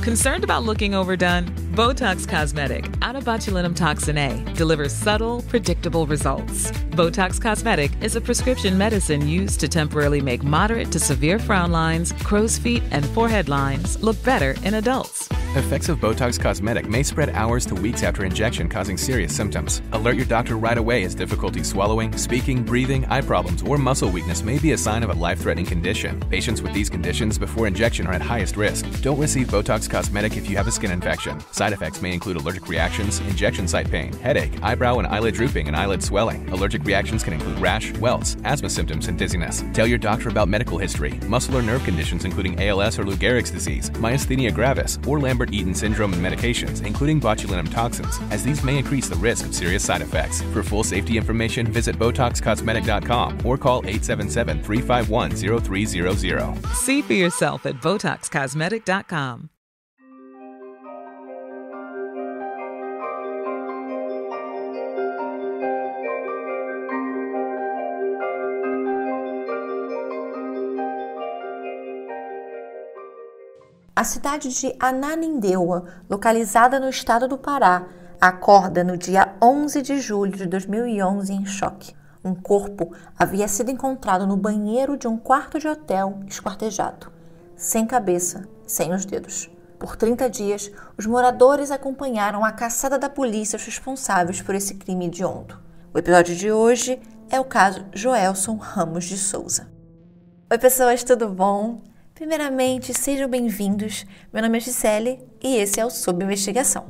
Concerned about looking overdone? Botox Cosmetic, out of botulinum toxin A, delivers subtle, predictable results. Botox Cosmetic is a prescription medicine used to temporarily make moderate to severe frown lines, crow's feet, and forehead lines look better in adults. Effects of Botox Cosmetic may spread hours to weeks after injection, causing serious symptoms. Alert your doctor right away as difficulty swallowing, speaking, breathing, eye problems, or muscle weakness may be a sign of a life-threatening condition. Patients with these conditions before injection are at highest risk. Don't receive Botox Cosmetic if you have a skin infection. Side effects may include allergic reactions, injection site pain, headache, eyebrow and eyelid drooping, and eyelid swelling. Allergic reactions can include rash, welts, asthma symptoms, and dizziness. Tell your doctor about medical history, muscle or nerve conditions including ALS or Lou Gehrig's disease, myasthenia gravis, or Lambert-Eaton syndrome, and medications, including botulinum toxins, as these may increase the risk of serious side effects. For full safety information, visit BotoxCosmetic.com or call 877-351-0300. See for yourself at BotoxCosmetic.com. A cidade de Ananindeua, localizada no estado do Pará, acorda no dia 11 de julho de 2011 em choque. Um corpo havia sido encontrado no banheiro de um quarto de hotel esquartejado, sem cabeça, sem os dedos. Por 30 dias, os moradores acompanharam a caçada da polícia aos responsáveis por esse crime hediondo. O episódio de hoje é o caso Joelson Ramos de Souza. Oi pessoas, tudo bom? Primeiramente, sejam bem-vindos. Meu nome é Gisele e esse é o Sob Investigação.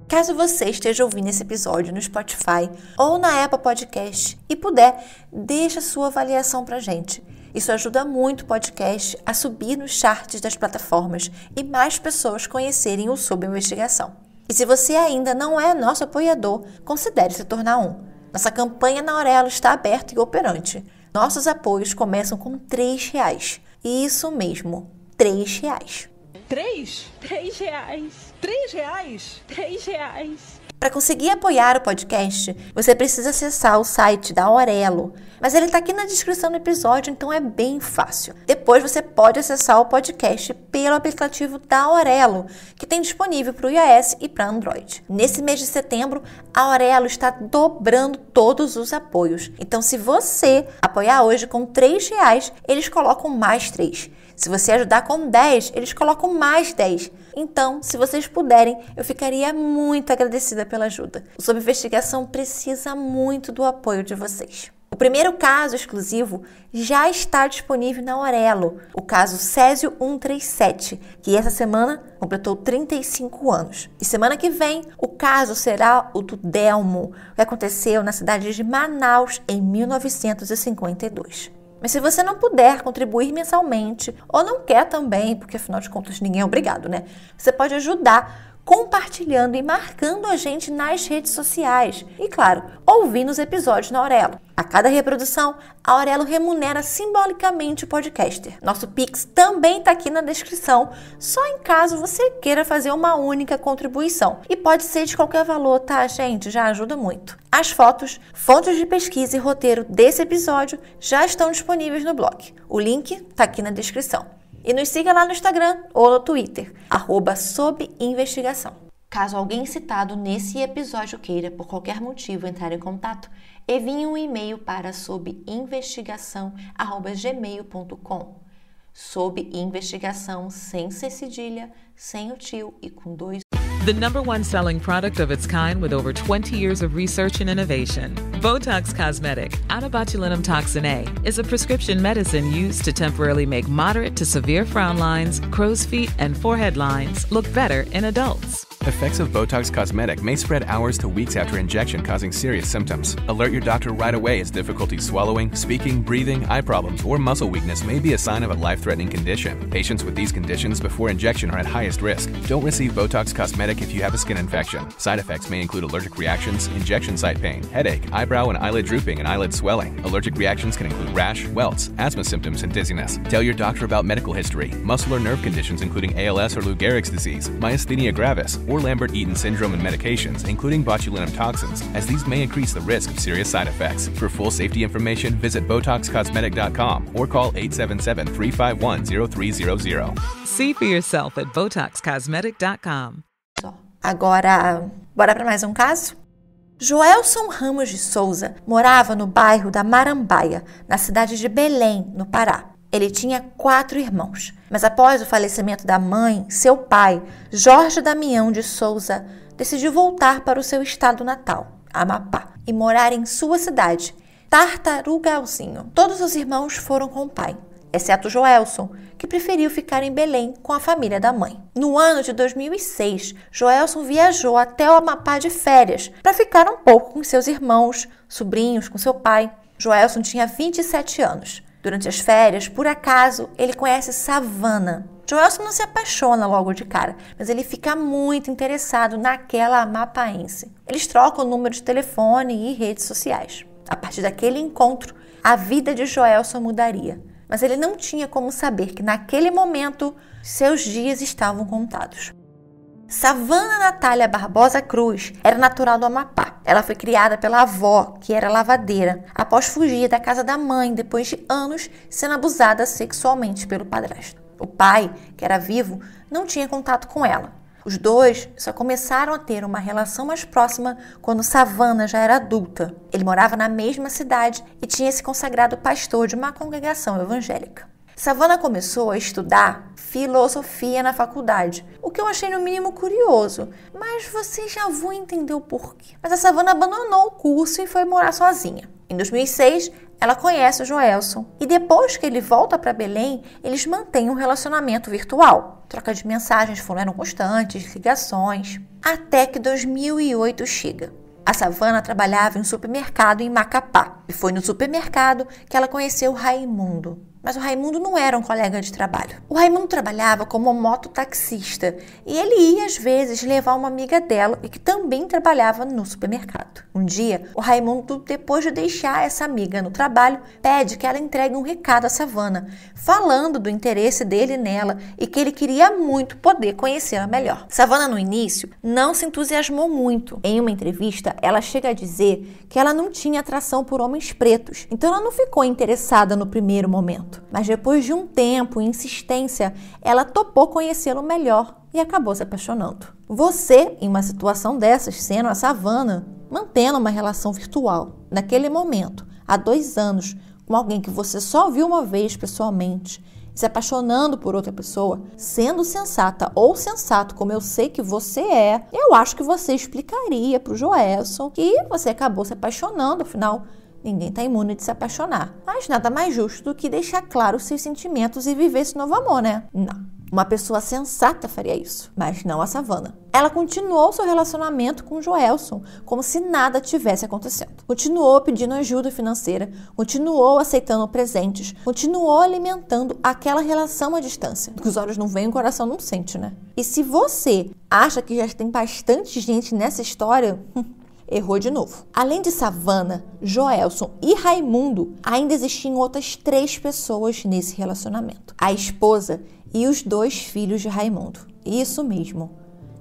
Caso você esteja ouvindo esse episódio no Spotify ou na Apple Podcast e puder, deixa sua avaliação pra gente. Isso ajuda muito o podcast a subir nos charts das plataformas e mais pessoas conhecerem o Sob Investigação. E se você ainda não é nosso apoiador, considere se tornar um. Nossa campanha na Aurelo está aberta e operante. Nossos apoios começam com R$3. Isso mesmo, R$3. 3? R$3. R$3? R$3. Para conseguir apoiar o podcast, você precisa acessar o site da Aurelo, mas ele está aqui na descrição do episódio, então é bem fácil. Depois você pode acessar o podcast pelo aplicativo da Aurelo, que tem disponível para o iOS e para Android. Nesse mês de setembro, a Aurelo está dobrando todos os apoios. Então, se você apoiar hoje com R$3, eles colocam mais 3. Se você ajudar com 10, eles colocam mais 10. Então, se vocês puderem, eu ficaria muito agradecida pela ajuda. O Sob Investigação precisa muito do apoio de vocês. O primeiro caso exclusivo já está disponível na Aurelo, o caso Césio 137, que essa semana completou 35 anos. E semana que vem, o caso será o do Delmo, que aconteceu na cidade de Manaus em 1952. Mas se você não puder contribuir mensalmente, ou não quer também, porque afinal de contas ninguém é obrigado, né? Você pode ajudar compartilhando e marcando a gente nas redes sociais. E claro, ouvindo os episódios na Aurelo. A cada reprodução, a Aurelo remunera simbolicamente o podcaster. Nosso Pix também está aqui na descrição, só em caso você queira fazer uma única contribuição. E pode ser de qualquer valor, tá, gente? Já ajuda muito. As fotos, fontes de pesquisa e roteiro desse episódio já estão disponíveis no blog. O link está aqui na descrição. E nos siga lá no Instagram ou no Twitter, @sobinvestigação. Caso alguém citado nesse episódio queira, por qualquer motivo, entrar em contato, envie um e-mail para sobinvestigação@gmail.com. Sob Investigação, sem C cedilha, sem o tio e com 2. The #1 selling product of its kind with over 20 years of research and innovation. Botox Cosmetic, out of botulinum toxin A, is a prescription medicine used to temporarily make moderate to severe frown lines, crow's feet, and forehead lines look better in adults. Effects of Botox Cosmetic may spread hours to weeks after injection, causing serious symptoms. Alert your doctor right away as difficulty swallowing, speaking, breathing, eye problems, or muscle weakness may be a sign of a life-threatening condition. Patients with these conditions before injection are at highest risk. Don't receive Botox Cosmetic if you have a skin infection. Side effects may include allergic reactions, injection site pain, headache, eyebrow and eyelid drooping, and eyelid swelling. Allergic reactions can include rash, welts, asthma symptoms, and dizziness. Tell your doctor about medical history, muscle or nerve conditions including ALS or Lou Gehrig's disease, myasthenia gravis, or or Lambert-Eaton syndrome and medications, including botulinum toxins, as these may increase the risk of serious side effects. For full safety information, visit BotoxCosmetic.com or call 877-351-0300. See for yourself at BotoxCosmetic.com. Agora, bora para mais um caso? Joelson Ramos de Souza morava no bairro da Marambaia, na cidade de Belém, no Pará. Ele tinha 4 irmãos, mas após o falecimento da mãe, seu pai, Jorge Damião de Souza, decidiu voltar para o seu estado natal, Amapá, e morar em sua cidade, Tartarugalzinho. Todos os irmãos foram com o pai, exceto Joelson, que preferiu ficar em Belém com a família da mãe. No ano de 2006, Joelson viajou até o Amapá de férias para ficar um pouco com seus irmãos, sobrinhos, com seu pai. Joelson tinha 27 anos. Durante as férias, por acaso, ele conhece Savana. Joelson não se apaixona logo de cara, mas ele fica muito interessado naquela amapaense. Eles trocam o número de telefone e redes sociais. A partir daquele encontro, a vida de Joelson mudaria. Mas ele não tinha como saber que naquele momento seus dias estavam contados. Savana Natália Barbosa Cruz era natural do Amapá. Ela foi criada pela avó, que era lavadeira, após fugir da casa da mãe depois de anos sendo abusada sexualmente pelo padrasto. O pai, que era vivo, não tinha contato com ela. Os dois só começaram a ter uma relação mais próxima quando Savana já era adulta. Ele morava na mesma cidade e tinha se consagrado pastor de uma congregação evangélica. Savana começou a estudar filosofia na faculdade, o que eu achei no mínimo curioso, mas vocês já vão entender o porquê. Mas a Savana abandonou o curso e foi morar sozinha. Em 2006, ela conhece o Joelson e depois que ele volta para Belém, eles mantêm um relacionamento virtual. Troca de mensagens foram constantes, ligações, até que 2008 chega. A Savana trabalhava em um supermercado em Macapá e foi no supermercado que ela conheceu o Raimundo. Mas o Raimundo não era um colega de trabalho. O Raimundo trabalhava como mototaxista e ele ia às vezes levar uma amiga dela e que também trabalhava no supermercado. Um dia, o Raimundo, depois de deixar essa amiga no trabalho, pede que ela entregue um recado à Savana, falando do interesse dele nela e que ele queria muito poder conhecê-la melhor. Savana, no início, não se entusiasmou muito. Em uma entrevista, ela chega a dizer que ela não tinha atração por homens pretos, então ela não ficou interessada no primeiro momento. Mas depois de um tempo e insistência, ela topou conhecê-lo melhor e acabou se apaixonando. Você, em uma situação dessas, sendo a Savana, mantendo uma relação virtual, naquele momento, há 2 anos, com alguém que você só viu uma vez pessoalmente, se apaixonando por outra pessoa, sendo sensata ou sensato, como eu sei que você é, eu acho que você explicaria para o Joelson que você acabou se apaixonando, afinal, ninguém está imune de se apaixonar. Mas nada mais justo do que deixar claro os seus sentimentos e viver esse novo amor, né? Não. Uma pessoa sensata faria isso, mas não a Savana. Ela continuou seu relacionamento com o Joelson, como se nada tivesse acontecendo. Continuou pedindo ajuda financeira, continuou aceitando presentes, continuou alimentando aquela relação à distância. Porque os olhos não veem, o coração não sente, né? E se você acha que já tem bastante gente nessa história, errou de novo. Além de Savana, Joelson e Raimundo, ainda existiam outras 3 pessoas nesse relacionamento. A esposa e os 2 filhos de Raimundo. Isso mesmo.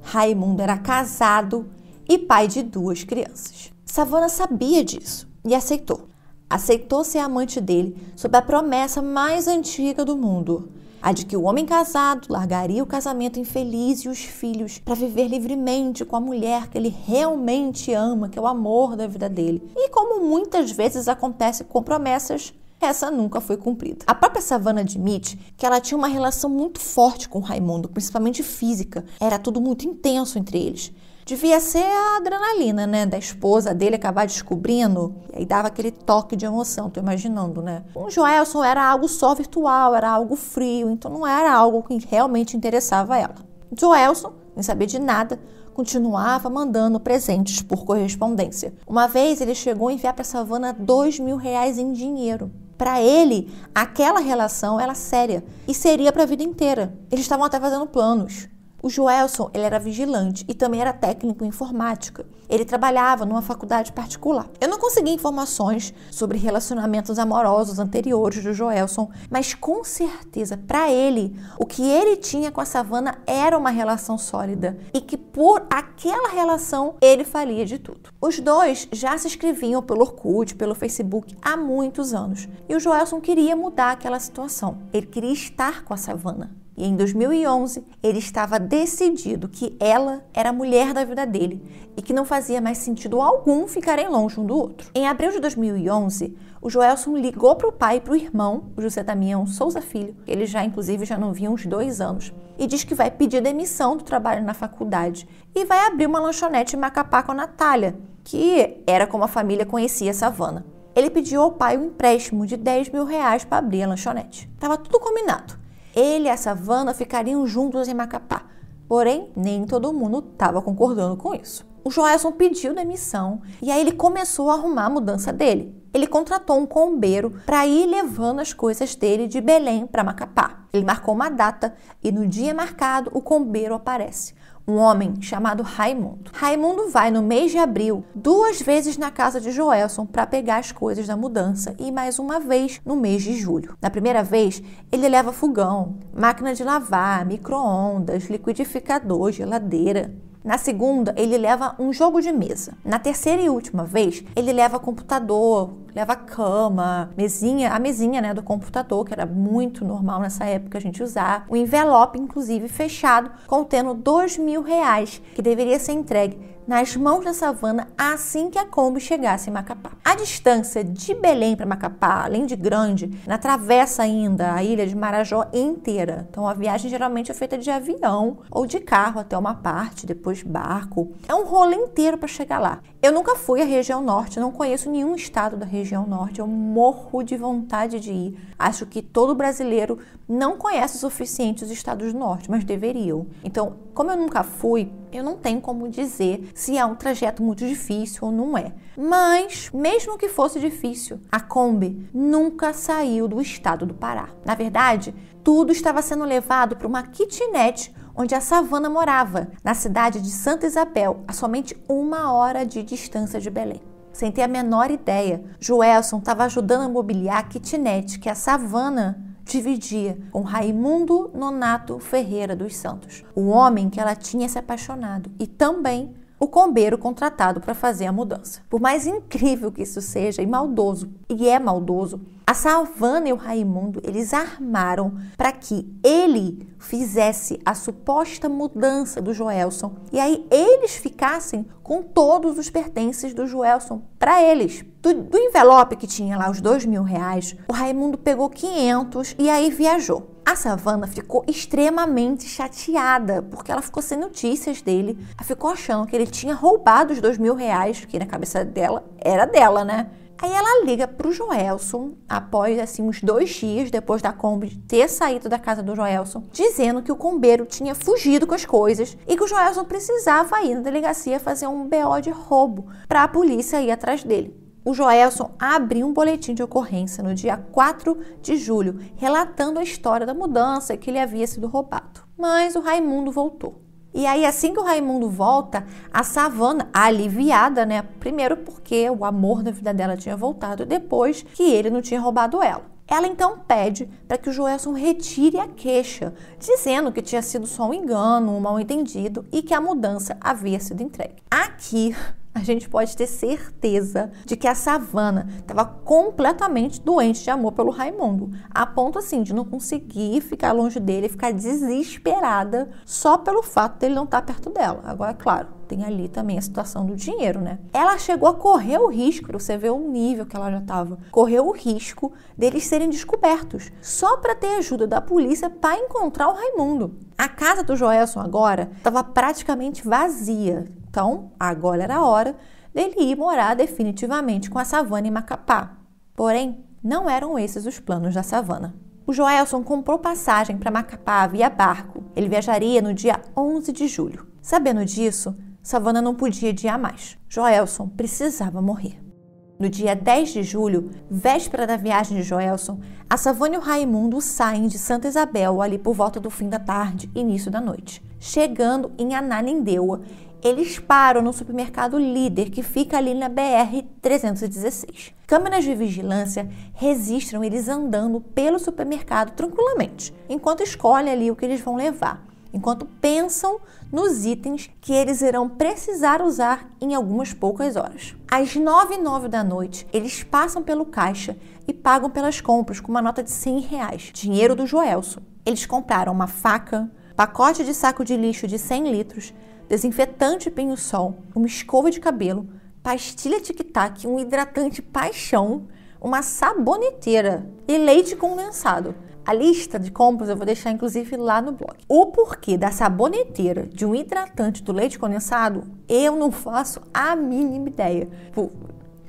Raimundo era casado e pai de 2 crianças. Savana sabia disso e aceitou. Aceitou ser amante dele sob a promessa mais antiga do mundo, a de que o homem casado largaria o casamento infeliz e os filhos para viver livremente com a mulher que ele realmente ama, que é o amor da vida dele. E como muitas vezes acontece com promessas, essa nunca foi cumprida. A própria Savana admite que ela tinha uma relação muito forte com o Raimundo, principalmente física. Era tudo muito intenso entre eles. Devia ser a adrenalina, né, da esposa dele acabar descobrindo, e aí dava aquele toque de emoção, tô imaginando, né? O Joelson era algo só virtual, era algo frio, então não era algo que realmente interessava ela. O Joelson, sem saber de nada, continuava mandando presentes por correspondência. Uma vez ele chegou a enviar para Savana R$2.000 em dinheiro. Para ele, aquela relação era séria e seria para a vida inteira. Eles estavam até fazendo planos. O Joelson, ele era vigilante e também era técnico em informática. Ele trabalhava numa faculdade particular. Eu não consegui informações sobre relacionamentos amorosos anteriores do Joelson, mas com certeza, para ele, o que ele tinha com a Savannah era uma relação sólida e que por aquela relação ele faria de tudo. Os dois já se escreviam pelo Orkut, pelo Facebook há muitos anos e o Joelson queria mudar aquela situação. Ele queria estar com a Savannah. E em 2011, ele estava decidido que ela era a mulher da vida dele e que não fazia mais sentido algum ficarem longe um do outro. Em abril de 2011, o Joelson ligou para o pai e para o irmão, o José Damião Souza Filho, que ele inclusive já não via uns 2 anos, e diz que vai pedir demissão do trabalho na faculdade e vai abrir uma lanchonete em Macapá com a Natália, que era como a família conhecia a Savannah. Ele pediu ao pai um empréstimo de R$10 mil para abrir a lanchonete. Estava tudo combinado. Ele e a Savannah ficariam juntos em Macapá. Porém, nem todo mundo estava concordando com isso. O Joelson pediu demissão e aí ele começou a arrumar a mudança dele. Ele contratou um combeiro para ir levando as coisas dele de Belém para Macapá. Ele marcou uma data e no dia marcado o combeiro aparece. Um homem chamado Raimundo. Raimundo vai no mês de abril 2 vezes na casa de Joelson para pegar as coisas da mudança e mais uma vez no mês de julho. Na primeira vez, ele leva fogão, máquina de lavar, micro-ondas, liquidificador, geladeira. Na segunda, ele leva um jogo de mesa. Na terceira e última vez, ele leva computador, leva cama, a mesinha do computador, que era muito normal nessa época a gente usar. Um envelope, inclusive, fechado, contendo R$2 mil, que deveria ser entregue nas mãos da Savannah assim que a Kombi chegasse em Macapá. A distância de Belém para Macapá, além de grande, atravessa ainda a ilha de Marajó inteira. Então a viagem geralmente é feita de avião ou de carro até uma parte, depois barco. É um rolê inteiro para chegar lá. Eu nunca fui à região norte, não conheço nenhum estado da região norte, eu morro de vontade de ir. Acho que todo brasileiro não conhece o suficiente os estados do norte, mas deveriam. Então, como eu nunca fui, eu não tenho como dizer se é um trajeto muito difícil ou não é. Mas, mesmo que fosse difícil, a Kombi nunca saiu do estado do Pará. Na verdade, tudo estava sendo levado para uma kitnet onde a Savannah morava, na cidade de Santa Isabel, a somente 1 hora de distância de Belém. Sem ter a menor ideia, Joelson estava ajudando a mobiliar a kitnet que a Savannah dividia com Raimundo Nonato Ferreira dos Santos, o homem que ela tinha se apaixonado, e também o combeiro contratado para fazer a mudança. Por mais incrível que isso seja e maldoso, e é maldoso, a Savannah e o Raimundo, eles armaram para que ele fizesse a suposta mudança do Joelson e aí eles ficassem com todos os pertences do Joelson para eles. Do envelope que tinha lá os R$2 mil, o Raimundo pegou 500 e aí viajou. A Savannah ficou extremamente chateada, porque ela ficou sem notícias dele. Ela ficou achando que ele tinha roubado os R$2 mil, que na cabeça dela era dela, né? Aí ela liga pro Joelson, após assim uns 2 dias depois da Kombi ter saído da casa do Joelson, dizendo que o combeiro tinha fugido com as coisas e que o Joelson precisava ir na delegacia fazer um BO de roubo para a polícia ir atrás dele. O Joelson abriu um boletim de ocorrência no dia 4 de julho, relatando a história da mudança e que ele havia sido roubado. Mas o Raimundo voltou. E aí, assim que o Raimundo volta, a Savannah, aliviada, né? Primeiro porque o amor da vida dela tinha voltado, depois que ele não tinha roubado ela. Ela então pede para que o Joelson retire a queixa, dizendo que tinha sido só um engano, um mal-entendido e que a mudança havia sido entregue. Aqui a gente pode ter certeza de que a Savannah estava completamente doente de amor pelo Raimundo, a ponto assim de não conseguir ficar longe dele, ficar desesperada só pelo fato dele não estar perto dela. Agora, é claro, tem ali também a situação do dinheiro, né? Ela chegou a correr o risco, você vê o nível que ela já estava, correu o risco deles serem descobertos, só para ter ajuda da polícia para encontrar o Raimundo. A casa do Joelson agora estava praticamente vazia. Então, agora era a hora dele ir morar definitivamente com a Savannah em Macapá. Porém, não eram esses os planos da Savannah. O Joelson comprou passagem para Macapá via barco. Ele viajaria no dia 11 de julho. Sabendo disso, Savannah não podia adiar mais. Joelson precisava morrer. No dia 10 de julho, véspera da viagem de Joelson, a Savana e o Raimundo saem de Santa Isabel ali por volta do fim da tarde, início da noite. Chegando em Ananindeua, eles param no supermercado Líder, que fica ali na BR-316. Câmeras de vigilância registram eles andando pelo supermercado tranquilamente, enquanto escolhem ali o que eles vão levar, enquanto pensam nos itens que eles irão precisar usar em algumas poucas horas. Às 9h09 da noite, eles passam pelo caixa e pagam pelas compras com uma nota de R$100, dinheiro do Joelson. Eles compraram uma faca, pacote de saco de lixo de 100 litros, desinfetante pinho-sol, uma escova de cabelo, pastilha tic-tac, um hidratante paixão, uma saboneteira e leite condensado. A lista de compras eu vou deixar inclusive lá no blog. O porquê da saboneteira, de um hidratante, do leite condensado, eu não faço a mínima ideia.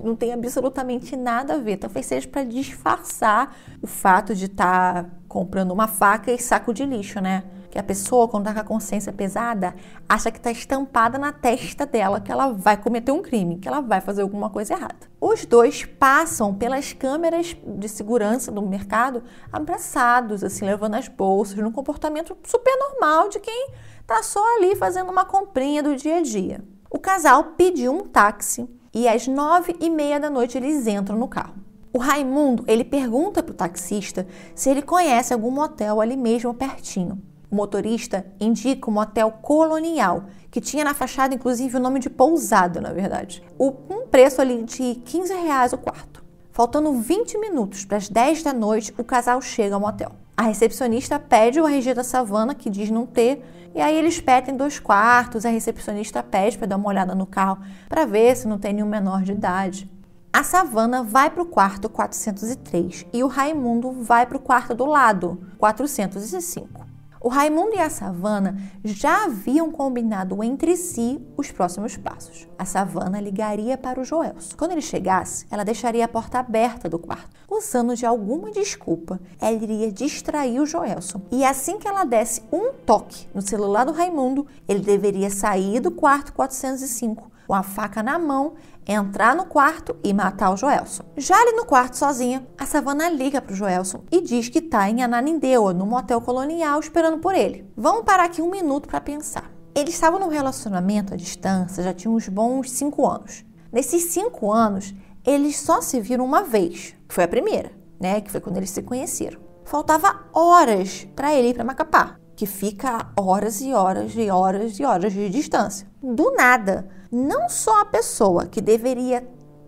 Não tem absolutamente nada a ver. Talvez seja para disfarçar o fato de estar comprando uma faca e saco de lixo, né? Que a pessoa, quando está com a consciência pesada, acha que está estampada na testa dela que ela vai cometer um crime, que ela vai fazer alguma coisa errada. Os dois passam pelas câmeras de segurança do mercado abraçados, assim, levando as bolsas, num comportamento super normal de quem está só ali fazendo uma comprinha do dia a dia. O casal pediu um táxi e às 9h30 da noite eles entram no carro. O Raimundo, ele pergunta para o taxista se ele conhece algum motel ali mesmo pertinho. O motorista indica um motel colonial, que tinha na fachada, inclusive, o nome de pousada, na verdade. Um preço ali de R$15 o quarto. Faltando 20 minutos para as 10 da noite, o casal chega ao motel. A recepcionista pede o RG da Savana, que diz não ter, e aí eles pedem 2 quartos, a recepcionista pede para dar uma olhada no carro, para ver se não tem nenhum menor de idade. A Savana vai para o quarto 403 e o Raimundo vai para o quarto do lado, 405. O Raimundo e a Savana já haviam combinado entre si os próximos passos. A Savana ligaria para o Joelson. Quando ele chegasse, ela deixaria a porta aberta do quarto. Usando de alguma desculpa, ela iria distrair o Joelson. E assim que ela desse um toque no celular do Raimundo, ele deveria sair do quarto 405 com a faca na mão, entrar no quarto e matar o Joelson. Já ali no quarto sozinha, a Savana liga para o Joelson e diz que está em Ananindeua, no motel colonial, esperando por ele. Vamos parar aqui um minuto para pensar. Eles estavam num relacionamento à distância, já tinham uns bons 5 anos. Nesses 5 anos, eles só se viram uma vez, que foi a primeira, né? Que foi quando eles se conheceram. Faltava horas para ele ir para Macapá, que fica a horas e horas e horas e horas de distância. Do nada, não só a pessoa que deveria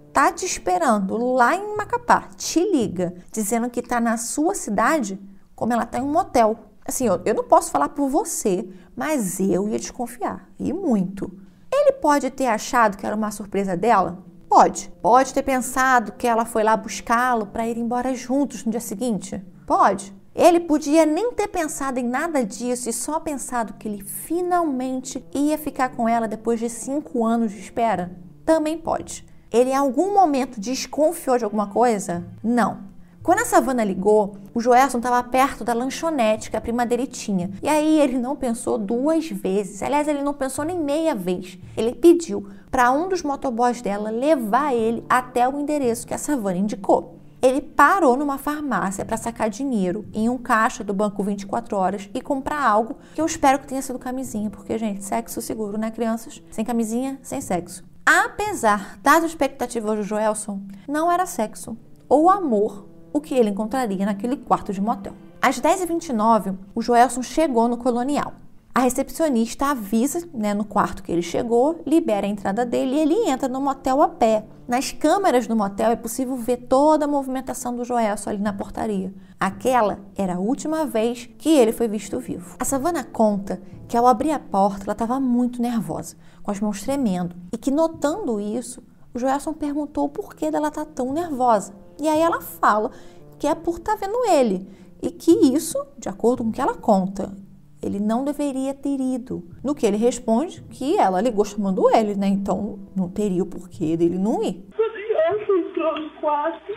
estar te esperando lá em Macapá te liga dizendo que está na sua cidade, como ela está em um motel. Assim, eu não posso falar por você, mas eu ia desconfiar, e muito. Ele pode ter achado que era uma surpresa dela? Pode. Pode ter pensado que ela foi lá buscá-lo para ir embora juntos no dia seguinte? Pode. Ele podia nem ter pensado em nada disso e só pensado que ele finalmente ia ficar com ela depois de 5 anos de espera? Também pode. Ele em algum momento desconfiou de alguma coisa? Não. Quando a Savana ligou, o Joelson estava perto da lanchonete que a prima dele tinha. E aí ele não pensou 2 vezes. Aliás, ele não pensou nem meia vez. Ele pediu para um dos motoboys dela levar ele até o endereço que a Savana indicou. Ele parou numa farmácia para sacar dinheiro em um caixa do Banco 24 Horas e comprar algo que eu espero que tenha sido camisinha, porque, gente, sexo seguro, né, crianças? Sem camisinha, sem sexo. Apesar das expectativas do Joelson, não era sexo ou amor o que ele encontraria naquele quarto de motel. Às 10h29, o Joelson chegou no Colonial. A recepcionista avisa, no quarto que ele chegou, libera a entrada dele e ele entra no motel a pé. Nas câmeras do motel é possível ver toda a movimentação do Joelson ali na portaria. Aquela era a última vez que ele foi visto vivo. A Savana conta que ao abrir a porta ela estava muito nervosa, com as mãos tremendo, e que notando isso, o Joelson perguntou o porquê dela estar tão nervosa. E aí ela fala que é por estar vendo ele e que isso, de acordo com o que ela conta, ele não deveria ter ido. No que ele responde que ela ligou chamando ele, Então não teria o porquê dele não ir. Quando o Joelson entrou no quarto,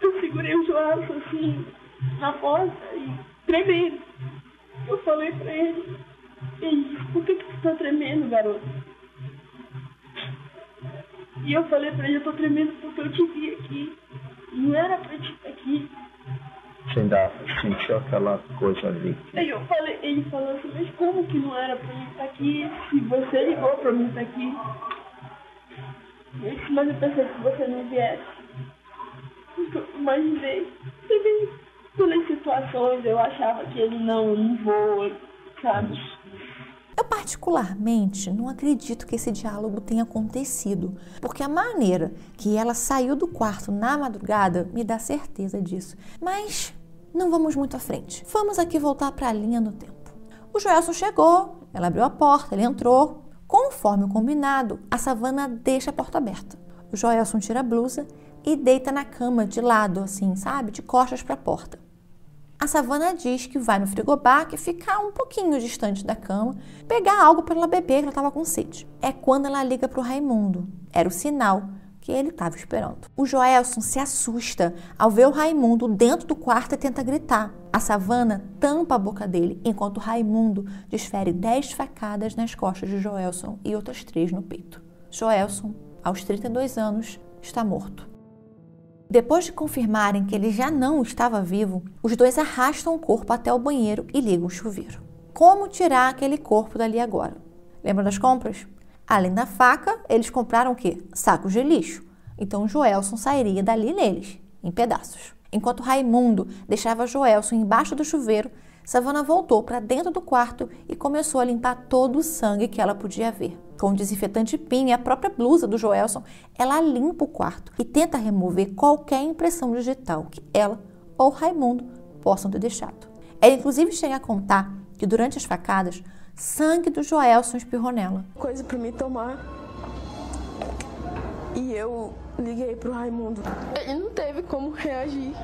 eu segurei o Joelson assim na porta e tremendo. Eu falei pra ele: "Ei, por que você tá tremendo, garoto?" E eu falei pra ele, eu tô tremendo porque eu te vi aqui. Não era pra te estar aqui. Você ainda sentiu aquela coisa ali? Aí eu falei, ele falou assim, mas como que não era pra mim estar aqui? Se você ligou pra mim estar aqui. Eu disse, mas eu pensei que você não viesse. Eu imaginei. Também, pelas situações, eu achava que ele não voa, sabe? Eu particularmente não acredito que esse diálogo tenha acontecido, porque a maneira que ela saiu do quarto na madrugada me dá certeza disso. Mas não vamos muito à frente. Vamos aqui voltar para a linha do tempo. O Joelson chegou, ela abriu a porta, ele entrou. Conforme o combinado, a Savannah deixa a porta aberta. O Joelson tira a blusa e deita na cama de lado, assim, sabe? De costas para a porta. A Savannah diz que vai no frigobar, que fica um pouquinho distante da cama, pegar algo para ela beber, que ela estava com sede. É quando ela liga para o Raimundo. Era o sinal que ele estava esperando. O Joelson se assusta ao ver o Raimundo dentro do quarto e tenta gritar. A Savannah tampa a boca dele, enquanto o Raimundo desfere 10 facadas nas costas de Joelson e outras 3 no peito. Joelson, aos 32 anos, está morto. Depois de confirmarem que ele já não estava vivo, os dois arrastam o corpo até o banheiro e ligam o chuveiro. Como tirar aquele corpo dali agora? Lembra das compras? Além da faca, eles compraram o quê? Sacos de lixo. Então Joelson sairia dali neles, em pedaços. Enquanto Raimundo deixava Joelson embaixo do chuveiro, Savannah voltou para dentro do quarto e começou a limpar todo o sangue que ela podia ver. Com o desinfetante PIN e a própria blusa do Joelson, ela limpa o quarto e tenta remover qualquer impressão digital que ela ou Raimundo possam ter deixado. Ela inclusive chega a contar que durante as facadas, sangue do Joelson espirrou nela. Coisa para me tomar. E eu liguei pro Raimundo. Ele não teve como reagir.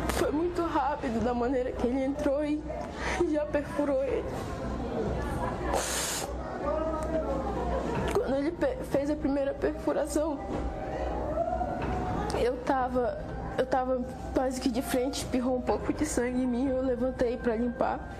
Foi muito rápido da maneira que ele entrou e já perfurou ele. Quando ele fez a primeira perfuração, eu tava quase que de frente, espirrou um pouco de sangue em mim, eu levantei para limpar.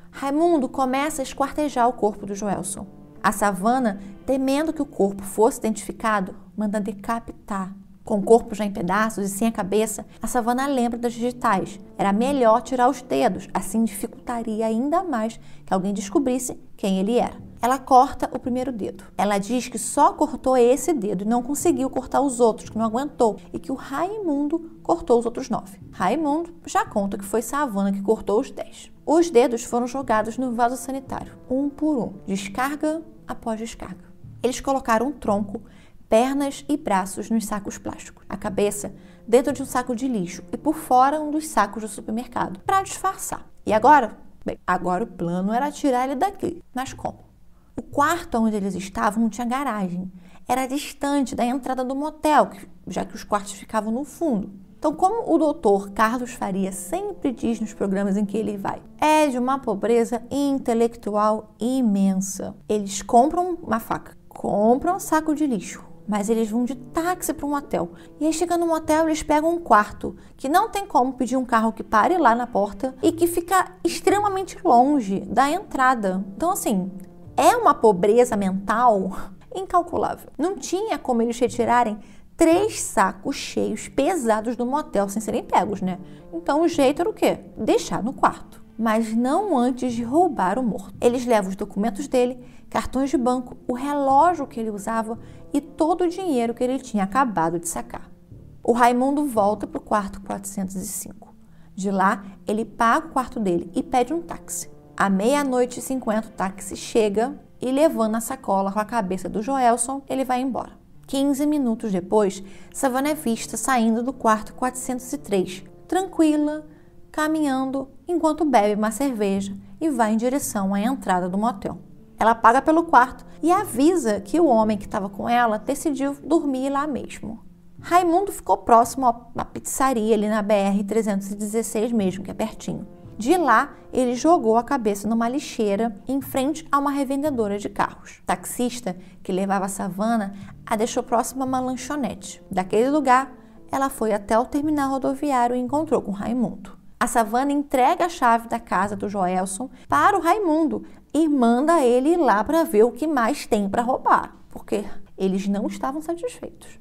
Raimundo começa a esquartejar o corpo do Joelson. A Savannah, temendo que o corpo fosse identificado, manda decapitar. Com o corpo já em pedaços e sem a cabeça, a Savannah lembra das digitais. Era melhor tirar os dedos, assim dificultaria ainda mais que alguém descobrisse quem ele era. Ela corta o primeiro dedo. Ela diz que só cortou esse dedo e não conseguiu cortar os outros, que não aguentou, e que o Raimundo cortou os outros 9. Raimundo já conta que foi Savannah que cortou os 10. Os dedos foram jogados no vaso sanitário, um por um, descarga após descarga. Eles colocaram um tronco, pernas e braços nos sacos plásticos, a cabeça dentro de um saco de lixo e por fora um dos sacos do supermercado, para disfarçar. E agora? Bem, agora o plano era tirar ele daqui. Mas como? O quarto onde eles estavam não tinha garagem. Era distante da entrada do motel, já que os quartos ficavam no fundo. Então, como o doutor Carlos Faria sempre diz nos programas em que ele vai, é de uma pobreza intelectual imensa. Eles compram uma faca, compram um saco de lixo, mas eles vão de táxi para um motel. E aí, chegando no motel, eles pegam um quarto que não tem como pedir um carro que pare lá na porta e que fica extremamente longe da entrada. Então, assim, é uma pobreza mental incalculável. Não tinha como eles retirarem 3 sacos cheios, pesados do motel sem serem pegos, né? Então, o jeito era o quê? Deixar no quarto. Mas não antes de roubar o morto. Eles levam os documentos dele, cartões de banco, o relógio que ele usava e todo o dinheiro que ele tinha acabado de sacar. O Raimundo volta para o quarto 405. De lá, ele paga o quarto dele e pede um táxi. À 00:50, o táxi chega e, levando a sacola com a cabeça do Joelson, ele vai embora. 15 minutos depois, Savannah é vista saindo do quarto 403, tranquila, caminhando enquanto bebe uma cerveja e vai em direção à entrada do motel. Ela paga pelo quarto e avisa que o homem que estava com ela decidiu dormir lá mesmo. Raimundo ficou próximo a uma pizzaria ali na BR-316 mesmo, que é pertinho. De lá, ele jogou a cabeça numa lixeira em frente a uma revendedora de carros. O taxista que levava a Savannah a deixou próximo a uma lanchonete. Daquele lugar, ela foi até o terminal rodoviário e encontrou com Raimundo. A Savannah entrega a chave da casa do Joelson para o Raimundo e manda ele ir lá para ver o que mais tem para roubar, porque eles não estavam satisfeitos.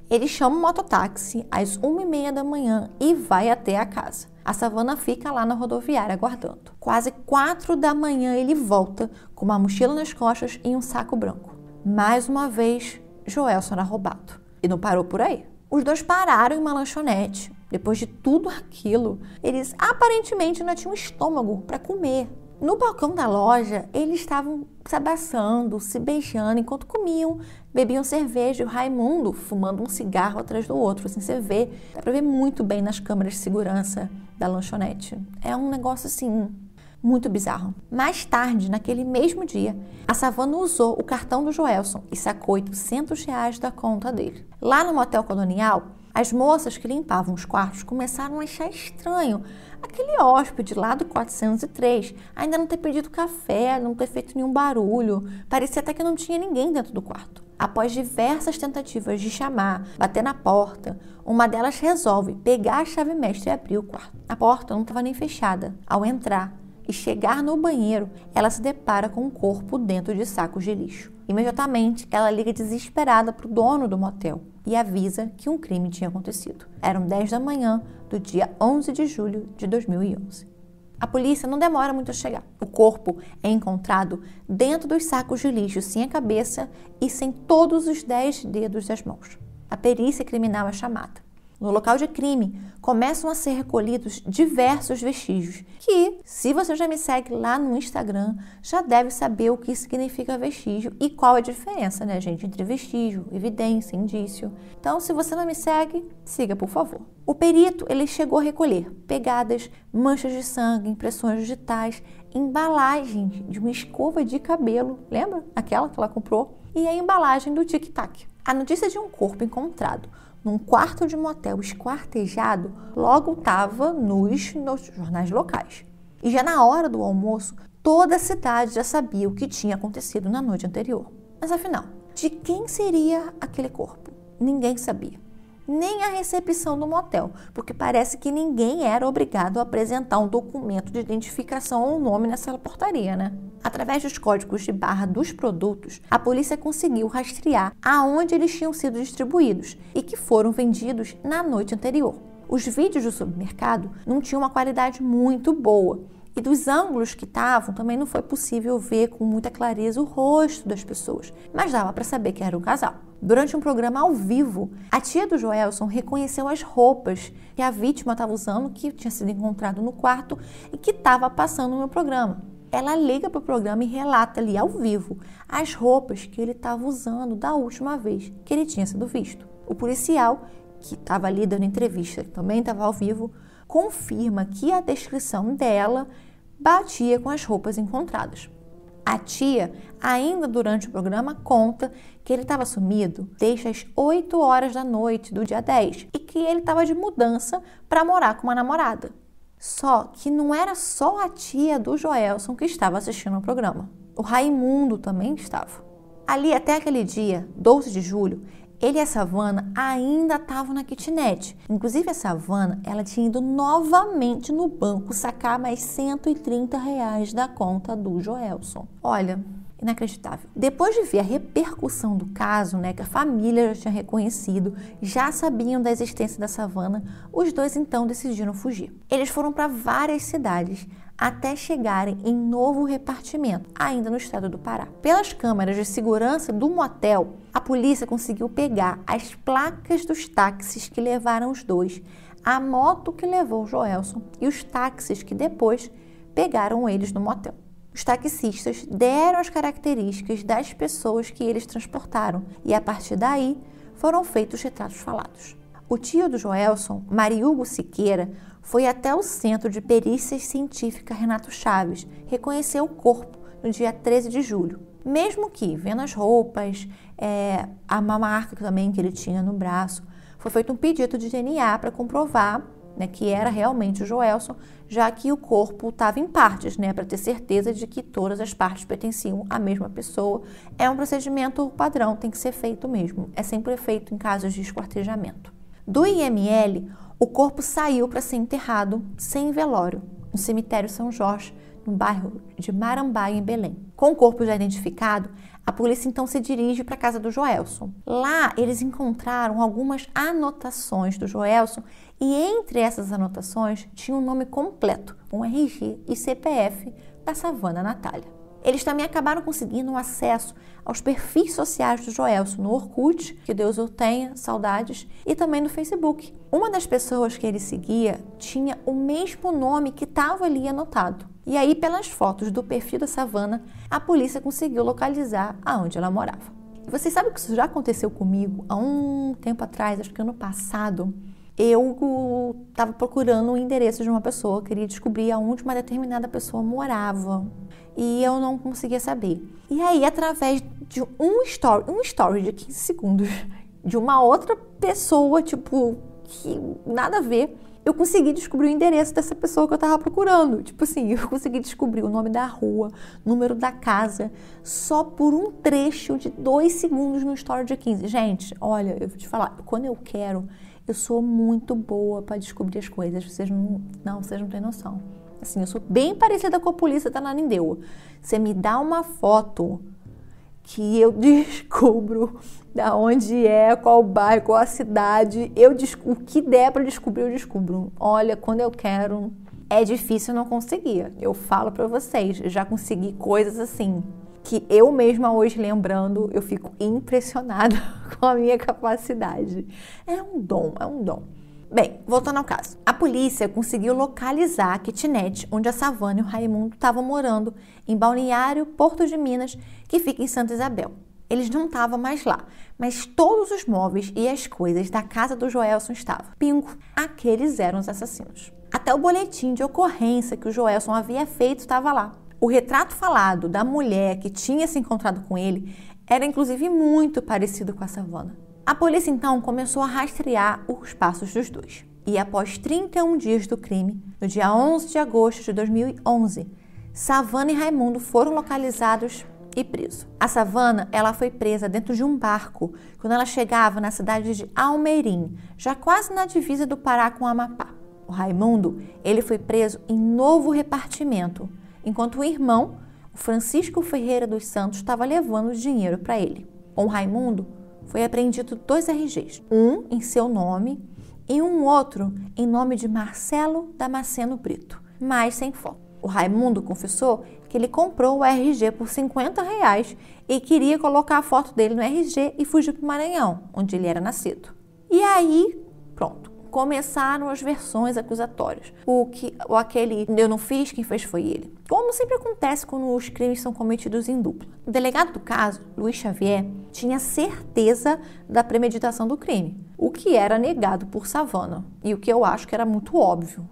Ele chama um mototáxi às 1h30 da manhã e vai até a casa. A Savannah fica lá na rodoviária aguardando. Quase 4 da manhã ele volta com uma mochila nas costas e um saco branco. Mais uma vez, Joelson era roubado. E não parou por aí. Os dois pararam em uma lanchonete. Depois de tudo aquilo, eles aparentemente ainda tinham estômago para comer. No balcão da loja, eles estavam se abraçando, se beijando enquanto comiam, bebiam cerveja e o Raimundo fumando um cigarro atrás do outro. Assim, você vê, dá pra ver muito bem nas câmeras de segurança da lanchonete. É um negócio assim, muito bizarro. Mais tarde, naquele mesmo dia, a Savannah usou o cartão do Joelson e sacou R$800 da conta dele. Lá no motel colonial, as moças que limpavam os quartos começaram a achar estranho aquele hóspede lá do 403 ainda não ter pedido café, não ter feito nenhum barulho. Parecia até que não tinha ninguém dentro do quarto. Após diversas tentativas de chamar, bater na porta, uma delas resolve pegar a chave mestra e abrir o quarto. A porta não estava nem fechada. Ao entrar e chegar no banheiro, ela se depara com um corpo dentro de sacos de lixo. Imediatamente, ela liga desesperada para o dono do motel e avisa que um crime tinha acontecido. Eram 10 da manhã do dia 11 de julho de 2011. A polícia não demora muito a chegar. O corpo é encontrado dentro dos sacos de lixo, sem a cabeça e sem todos os 10 dedos das mãos. A perícia criminal é chamada. No local de crime, começam a ser recolhidos diversos vestígios, que, se você já me segue lá no Instagram, já deve saber o que significa vestígio e qual é a diferença, né, gente, entre vestígio, evidência, indício. Então, se você não me segue, siga, por favor. O perito, ele chegou a recolher pegadas, manchas de sangue, impressões digitais, embalagens de uma escova de cabelo, lembra? Aquela que ela comprou? E a embalagem do Tic Tac. A notícia de um corpo encontrado num quarto de motel esquartejado, logo estava nos jornais locais. E já na hora do almoço, toda a cidade já sabia o que tinha acontecido na noite anterior. Mas afinal, de quem seria aquele corpo? Ninguém sabia. Nem a recepção do motel, porque parece que ninguém era obrigado a apresentar um documento de identificação ou nome nessa portaria, né? Através dos códigos de barra dos produtos, a polícia conseguiu rastrear aonde eles tinham sido distribuídos e que foram vendidos na noite anterior. Os vídeos do supermercado não tinham uma qualidade muito boa e dos ângulos que estavam também não foi possível ver com muita clareza o rosto das pessoas, mas dava para saber que era um casal. Durante um programa ao vivo, a tia do Joelson reconheceu as roupas que a vítima estava usando, que tinha sido encontrado no quarto e que estava passando no programa. Ela liga para o programa e relata ali ao vivo as roupas que ele estava usando da última vez que ele tinha sido visto. O policial, que estava ali dando entrevista, que também estava ao vivo, confirma que a descrição dela batia com as roupas encontradas. A tia, ainda durante o programa, conta que ele estava sumido desde as 8 horas da noite do dia 10 e que ele estava de mudança para morar com uma namorada. Só que não era só a tia do Joelson que estava assistindo ao programa. O Raimundo também estava. Ali, até aquele dia, 12 de julho, ele e a Savannah ainda estavam na kitnet. Inclusive, a Savannah, ela tinha ido novamente no banco sacar mais R$130 da conta do Joelson. Olha, inacreditável. Depois de ver a repercussão do caso, né, que a família já tinha reconhecido, já sabiam da existência da Savannah, os dois então decidiram fugir. Eles foram para várias cidades até chegarem em novo repartimento, ainda no estado do Pará. Pelas câmeras de segurança do motel, a polícia conseguiu pegar as placas dos táxis que levaram os dois, a moto que levou o Joelson e os táxis que depois pegaram eles no motel. Os taxistas deram as características das pessoas que eles transportaram e, a partir daí, foram feitos retratos falados. O tio do Joelson, Mariugo Siqueira, foi até o Centro de Perícias Científicas Renato Chaves reconhecer o corpo no dia 13 de julho. Mesmo que, vendo as roupas, a marca também que ele tinha no braço, foi feito um pedido de DNA para comprovar, né, que era realmente o Joelson, já que o corpo estava em partes, né, para ter certeza de que todas as partes pertenciam à mesma pessoa. É um procedimento padrão, tem que ser feito mesmo. É sempre feito em casos de esquartejamento. Do IML, o corpo saiu para ser enterrado sem velório, no cemitério São Jorge, no bairro de Marambaia, em Belém. Com o corpo já identificado, a polícia então se dirige para a casa do Joelson. Lá, eles encontraram algumas anotações do Joelson e entre essas anotações tinha o nome completo, um RG e CPF da Savana Natália. Eles também acabaram conseguindo acesso aos perfis sociais do Joelson no Orkut, que Deus o tenha, saudades, e também no Facebook. Uma das pessoas que ele seguia tinha o mesmo nome que estava ali anotado. E aí, pelas fotos do perfil da Savana, a polícia conseguiu localizar aonde ela morava. Vocês sabem que isso já aconteceu comigo há um tempo atrás, acho que ano passado. Eu estava procurando o endereço de uma pessoa, queria descobrir aonde uma determinada pessoa morava e eu não conseguia saber. E aí, através de um story de 15 segundos de uma outra pessoa, tipo, que nada a ver, eu consegui descobrir o endereço dessa pessoa que eu estava procurando. Tipo assim, eu consegui descobrir o nome da rua, número da casa, só por um trecho de 2 segundos no story de 15. Gente, olha, eu vou te falar, quando eu quero, eu sou muito boa para descobrir as coisas. Vocês não têm noção. Assim, eu sou bem parecida com a polícia da Ananindeua. Você me dá uma foto que eu descubro da onde é, qual bairro, qual a cidade. O que der para descobrir, eu descubro. Olha, quando eu quero, é difícil não conseguir. Eu falo para vocês, eu já consegui coisas assim que eu mesma hoje lembrando, eu fico impressionada com a minha capacidade. É um dom. Bem, voltando ao caso. A polícia conseguiu localizar a kitnet onde a Savana e o Raimundo estavam morando, em Balneário, Porto de Minas, que fica em Santa Isabel. Eles não estavam mais lá, mas todos os móveis e as coisas da casa do Joelson estavam. Bingo, aqueles eram os assassinos. Até o boletim de ocorrência que o Joelson havia feito estava lá. O retrato falado da mulher que tinha se encontrado com ele era inclusive muito parecido com a Savana. A polícia então começou a rastrear os passos dos dois. E após 31 dias do crime, no dia 11 de agosto de 2011, Savana e Raimundo foram localizados e presos. A Savana, ela foi presa dentro de um barco quando ela chegava na cidade de Almeirim, já quase na divisa do Pará com o Amapá. O Raimundo, ele foi preso em Novo Repartimento, enquanto o irmão, o Francisco Ferreira dos Santos, estava levando dinheiro para ele. Com o Raimundo, foi apreendido 2 RGs, um em seu nome e um outro em nome de Marcelo Damasceno Brito, mas sem foto. O Raimundo confessou que ele comprou o RG por R$50 e queria colocar a foto dele no RG e fugir para o Maranhão, onde ele era nascido. E aí, pronto. Começaram as versões acusatórias. Aquele eu não fiz, quem fez foi ele. Como sempre acontece quando os crimes são cometidos em dupla. O delegado do caso, Luiz Xavier, tinha certeza da premeditação do crime, o que era negado por Savana e o que eu acho que era muito óbvio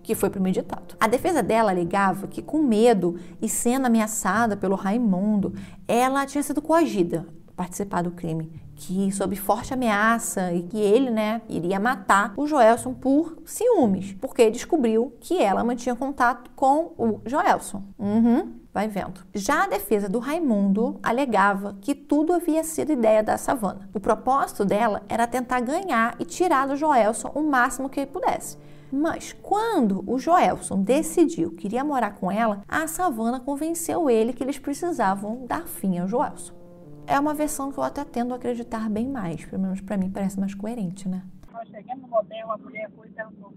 que foi premeditado. A defesa dela alegava que, com medo e sendo ameaçada pelo Raimundo, ela tinha sido coagida a participar do crime, que sob forte ameaça e que ele, iria matar o Joelson por ciúmes, porque descobriu que ela mantinha contato com o Joelson. Vai vendo. Já a defesa do Raimundo alegava que tudo havia sido ideia da Savana. O propósito dela era tentar ganhar e tirar do Joelson o máximo que ele pudesse. Mas quando o Joelson decidiu que iria morar com ela, a Savana convenceu ele que eles precisavam dar fim ao Joelson. É uma versão que eu até tendo a acreditar bem mais, pelo menos pra mim parece mais coerente, né? Nós chegamos no motel, a mulher foi e perguntou,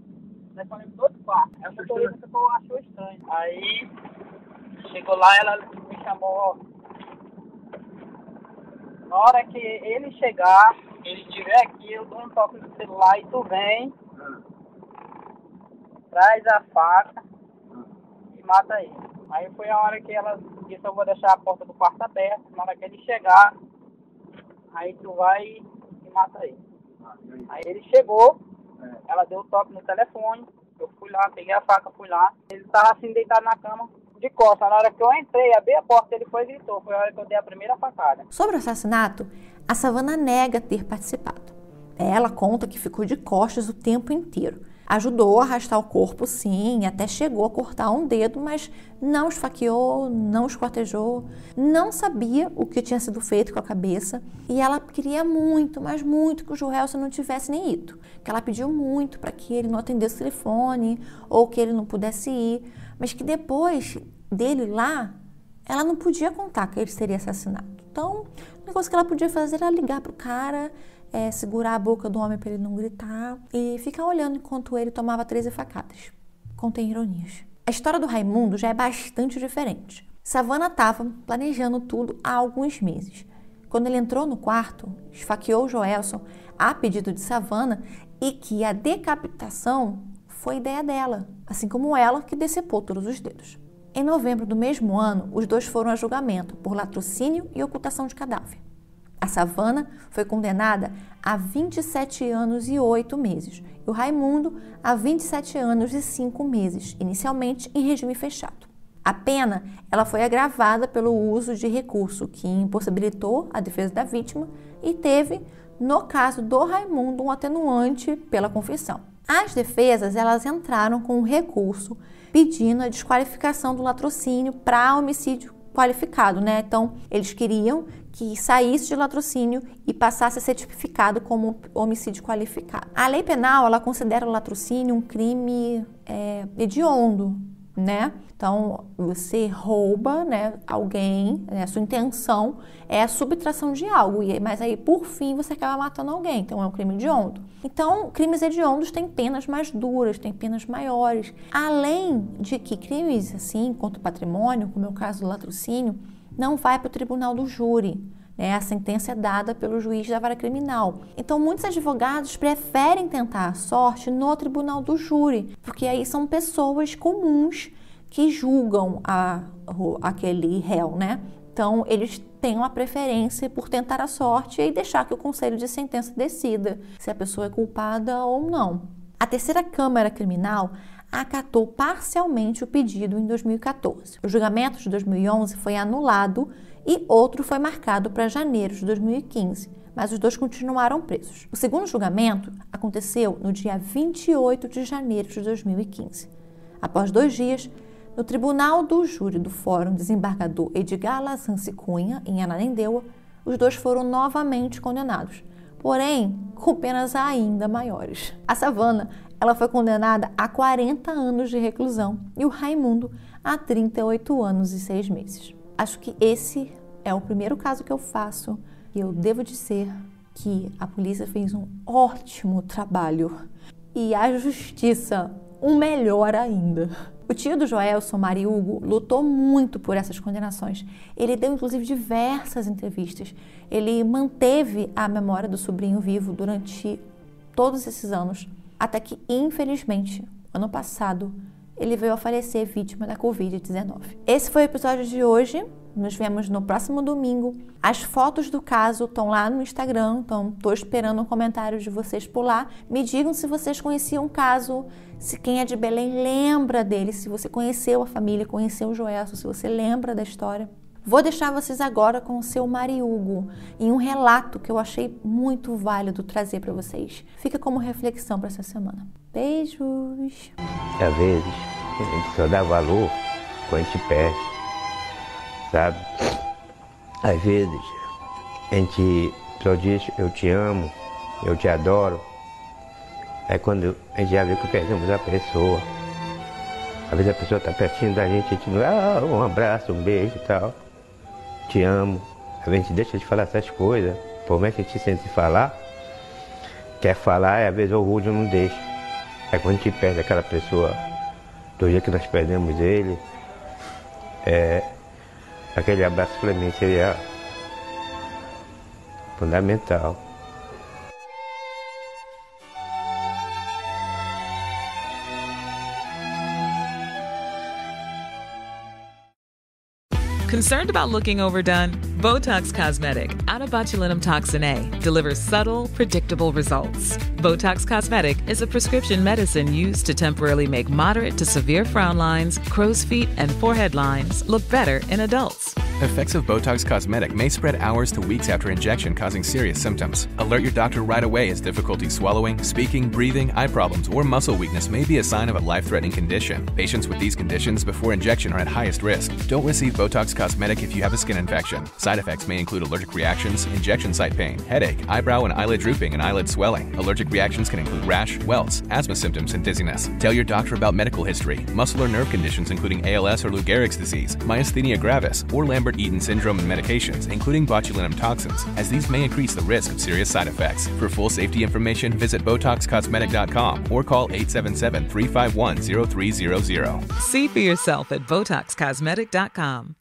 nós falamos do outro quarto, a motorista achou estranho. Aí, chegou lá, ela me chamou, na hora que ele chegar, ele estiver aqui, eu dou um toque no celular e tu vem, traz a faca e mata ele. Aí foi a hora que ela disse, eu vou deixar a porta do quarto aberta, na hora que ele chegar, aí tu vai e mata ele. Aí ele chegou, ela deu o toque no telefone, eu fui lá, peguei a faca, fui lá, ele estava assim deitado na cama, de costas. Na hora que eu entrei, abri a porta, ele foi e gritou, foi a hora que eu dei a primeira facada. Sobre o assassinato, a Savana nega ter participado. Ela conta que ficou de costas o tempo inteiro. Ajudou a arrastar o corpo, sim, até chegou a cortar um dedo, mas não esfaqueou, não esquartejou, não sabia o que tinha sido feito com a cabeça e ela queria muito, mas muito que o Joelson não tivesse nem ido. Que ela pediu muito para que ele não atendesse o telefone ou que ele não pudesse ir, mas que depois dele lá, ela não podia contar que ele seria assassinado. Então, a única coisa que ela podia fazer era ligar pro cara, segurar a boca do homem para ele não gritar e ficar olhando enquanto ele tomava 13 facadas. Contém ironias. A história do Raimundo já é bastante diferente. Savana estava planejando tudo há alguns meses. Quando ele entrou no quarto, esfaqueou o Joelson a pedido de Savana e que a decapitação foi ideia dela, assim como ela que decepou todos os dedos. Em novembro do mesmo ano, os dois foram a julgamento por latrocínio e ocultação de cadáver. A Savana foi condenada a 27 anos e 8 meses e o Raimundo a 27 anos e 5 meses, inicialmente em regime fechado. A pena ela foi agravada pelo uso de recurso que impossibilitou a defesa da vítima e teve, no caso do Raimundo, um atenuante pela confissão. As defesas elas entraram com um recurso pedindo a desqualificação do latrocínio para homicídio qualificado, né? Então, eles queriam que saísse de latrocínio e passasse a ser tipificado como homicídio qualificado. A lei penal, ela considera o latrocínio um crime hediondo, né? Então, você rouba, né, alguém, né, a sua intenção é a subtração de algo, mas aí, por fim, você acaba matando alguém, então é um crime hediondo. Então, crimes hediondos têm penas mais duras, têm penas maiores. Além de que crimes, assim, contra o patrimônio, como é o caso do latrocínio, não vai para o tribunal do júri. A sentença é dada pelo juiz da vara criminal. Então, muitos advogados preferem tentar a sorte no tribunal do júri, porque aí são pessoas comuns que julgam aquele réu, né? Então, eles têm uma preferência por tentar a sorte e deixar que o conselho de sentença decida se a pessoa é culpada ou não. A terceira Câmara Criminal acatou parcialmente o pedido em 2014. O julgamento de 2011 foi anulado e outro foi marcado para janeiro de 2015, mas os dois continuaram presos. O segundo julgamento aconteceu no dia 28 de janeiro de 2015. Após 2 dias, no Tribunal do Júri do Fórum Desembargador Edgar Lazzance Cunha, em Ananindeua, os dois foram novamente condenados, porém com penas ainda maiores. A Savana, ela foi condenada a 40 anos de reclusão e o Raimundo a 38 anos e 6 meses. Acho que esse é o primeiro caso que eu faço e eu devo dizer que a polícia fez um ótimo trabalho e a justiça um melhor ainda. O tio do Joelson, Mário Hugo, lutou muito por essas condenações. Ele deu, inclusive, diversas entrevistas. Ele manteve a memória do sobrinho vivo durante todos esses anos, até que, infelizmente, ano passado, ele veio a falecer vítima da Covid-19. Esse foi o episódio de hoje. Nos vemos no próximo domingo. As fotos do caso estão lá no Instagram, então estou esperando um comentário de vocês por lá. Me digam se vocês conheciam o caso, se quem é de Belém lembra dele, se você conheceu a família, conheceu o Joelson, se você lembra da história. Vou deixar vocês agora com o seu Mário Hugo em um relato que eu achei muito válido trazer para vocês. Fica como reflexão para essa semana. Beijos! Às vezes, a gente só dá valor quando a gente perde, sabe? Às vezes, a gente só diz eu te amo, eu te adoro. Aí quando a gente já vê que perdemos a pessoa, às vezes a pessoa está pertinho da gente, a gente não, um abraço, um beijo e tal. Te amo. Às vezes a gente deixa de falar essas coisas, por mais que a gente sente falar, quer falar e às vezes o orgulho não deixa. Aí quando a gente perde aquela pessoa, do dia que nós perdemos ele, aquele abraço para mim seria fundamental. Concerned about looking overdone? Botox Cosmetic, out of botulinum toxin A, delivers subtle, predictable results. Botox Cosmetic is a prescription medicine used to temporarily make moderate to severe frown lines, crow's feet, and forehead lines look better in adults. Effects of Botox Cosmetic may spread hours to weeks after injection, causing serious symptoms. Alert your doctor right away as difficulty swallowing, speaking, breathing, eye problems, or muscle weakness may be a sign of a life-threatening condition. Patients with these conditions before injection are at highest risk. Don't receive Botox Cosmetic if you have a skin infection. Side effects may include allergic reactions, injection site pain, headache, eyebrow and eyelid drooping, and eyelid swelling. Allergic reactions can include rash, welts, asthma symptoms, and dizziness. Tell your doctor about medical history, muscle or nerve conditions including ALS or Lou Gehrig's disease, myasthenia gravis, or Lambert-Eaton syndrome, and medications, including botulinum toxins, as these may increase the risk of serious side effects. For full safety information, visit BotoxCosmetic.com or call 877-351-0300. See for yourself at BotoxCosmetic.com.